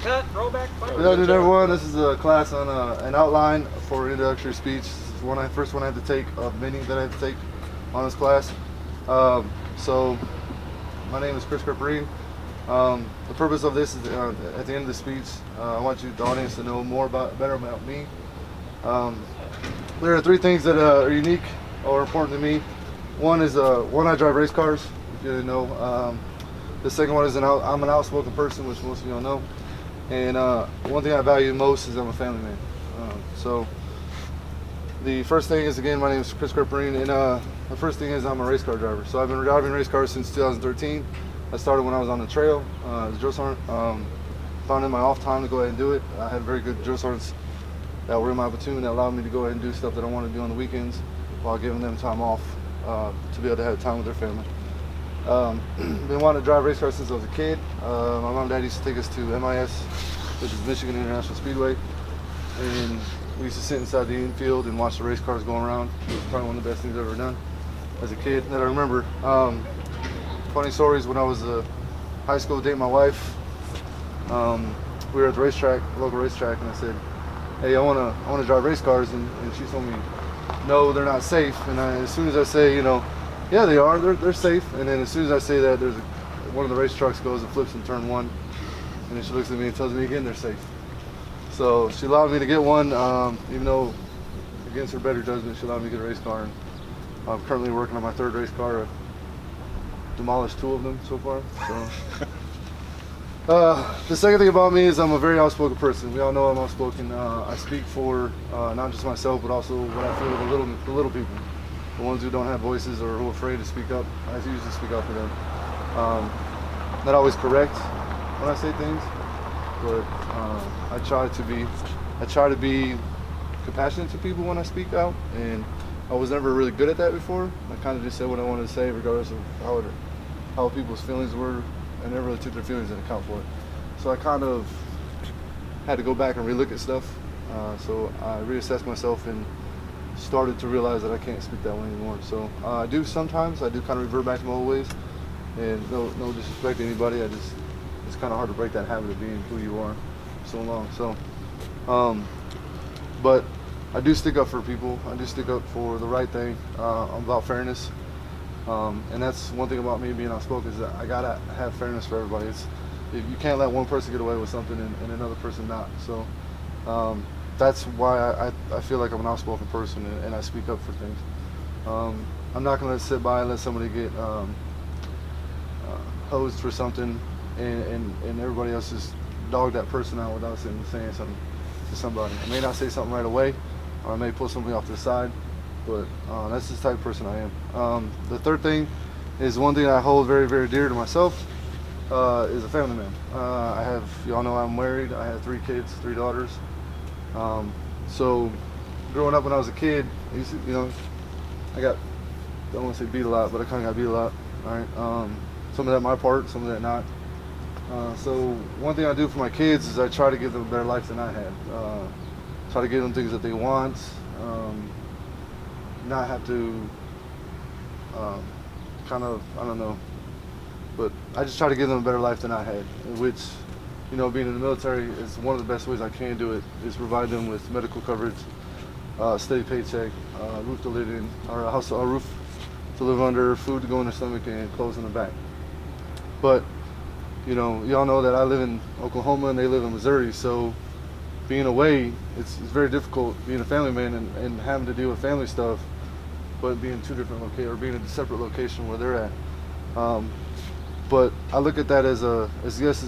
Cut, rollback, fire. Good afternoon, everyone. This is a class on an outline for introductory speech. This is first one I had to take of many that I had to take on this class. So, my name is Chris Carperine. The purpose of this is at the end of the speech, I want the audience to know better about me. There are three things that are unique or important to me. One is I drive race cars, if you didn't know. The second one is I'm an outspoken person, which most of y'all know. And one thing I value most is I'm a family man. So the first thing is, again, my name is Chris Carperine, and the first thing is I'm a race car driver. So I've been driving race cars since 2013. I started when I was on the trail as a drill sergeant. Found in my off time to go ahead and do it. I had very good drill sergeants that were in my platoon that allowed me to go ahead and do stuff that I wanted to do on the weekends while giving them time off to be able to have time with their family. Been wanting to drive race cars since I was a kid. My mom and dad used to take us to MIS, which is Michigan International Speedway, and we used to sit inside the infield and watch the race cars going around. It was probably one of the best things I've ever done as a kid that I remember. Funny stories, when I was in high school dating my wife, we were at the racetrack, local racetrack, and I said, hey, I want to drive race cars, and she told me, no, they're not safe. And as soon as I say, yeah, they are, they're safe, and then as soon as I say that, one of the race trucks goes and flips in turn one, and then she looks at me and tells me again they're safe. So she allowed me to get one, even though against her better judgment, she allowed me to get a race car, and I'm currently working on my third race car. I've demolished two of them so far. So the second thing about me is I'm a very outspoken person. We all know I'm outspoken. I speak for not just myself, but also what I feel with the little people, the ones who don't have voices or who are afraid to speak up. I usually speak up for them. Not always correct when I say things, but I try to be compassionate to people when I speak out, and I was never really good at that before. I kind of just said what I wanted to say, regardless of how people's feelings were. I never really took their feelings into account for it. So I kind of had to go back and relook at stuff. So I reassessed myself and started to realize that I can't speak that way anymore. So I do sometimes. I do kind of revert back to my old ways. And no disrespect to anybody. It's kind of hard to break that habit of being who you are for so long. So, but I do stick up for people. I do stick up for the right thing. I'm about fairness. And that's one thing about me being outspoken, is that I gotta have fairness for everybody. You can't let one person get away with something and another person not. So that's why I feel like I'm an outspoken person, and I speak up for things. I'm not gonna sit by and let somebody get hosed for something, and everybody else just dog that person out without saying something to somebody. I may not say something right away, or I may pull something off to the side, but that's the type of person I am. The third thing is one thing I hold very, very dear to myself, is a family man. Y'all know I'm married. I have 3 kids, 3 daughters. So growing up when I was a kid, I don't want to say beat a lot, but I kind of got beat a lot. All right. Some of that my part, some of that not. So one thing I do for my kids is I try to give them a better life than I had. Try to give them things that they want. Not have to I don't know, but I just try to give them a better life than I had, which, being in the military is one of the best ways I can do it, is provide them with medical coverage, steady paycheck, roof to live in, or a roof to live under, food to go in their stomach, and clothes in the back. But y'all know that I live in Oklahoma and they live in Missouri, so being away, it's very difficult being a family man and having to deal with family stuff, but being two different locations, or being in a separate location where they're at. But I look at that as a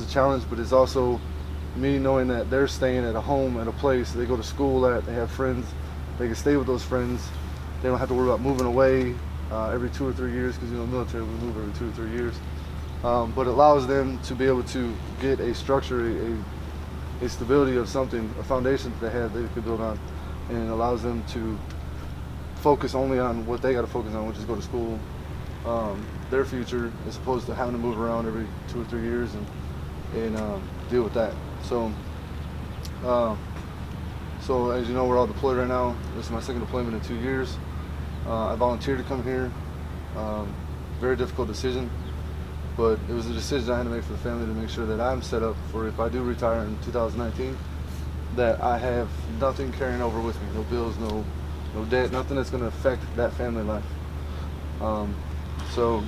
challenge, but it's also me knowing that they're staying at a home, at a place they go to school at, they have friends, they can stay with those friends. They don't have to worry about moving away every 2 or 3 years, because military, we move every 2 or 3 years. But it allows them to be able to get a structure, a stability of something, a foundation that they could build on, and it allows them to focus only on what they got to focus on, which is go to school, their future, as opposed to having to move around every 2 or 3 years and deal with that. So as you know, we're all deployed right now. This is my second deployment in 2 years. I volunteered to come here. Very difficult decision, but it was a decision I had to make for the family to make sure that I'm set up for if I do retire in 2019, that I have nothing carrying over with me, no bills, no debt, nothing that's going to affect that family life. So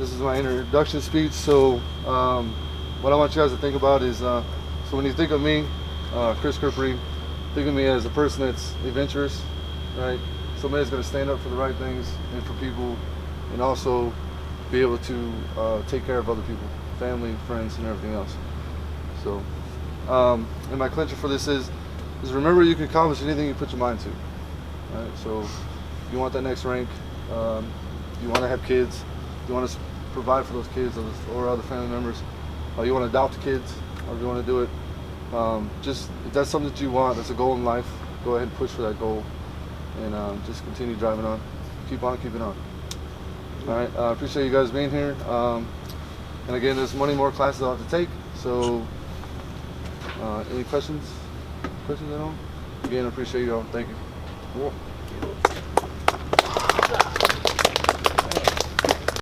this is my introduction speech. So what I want you guys to think about is, so when you think of me, Chris Kirpery, think of me as a person that's adventurous, right? Somebody that's going to stand up for the right things and for people, and also be able to take care of other people, family, friends, and everything else. So, and my clincher for this is remember you can accomplish anything you put your mind to. Right? So, if you want that next rank, you want to have kids, you want to provide for those kids or other family members, you want to adopt kids, or you want to do it. Just if that's something that you want, that's a goal in life, go ahead and push for that goal, and just continue driving on, keep on keeping on. All right, I appreciate you guys being here. And again, there's many more classes I'll have to take. So, any questions? Questions at all? Again, I appreciate you all. Thank you. Cool.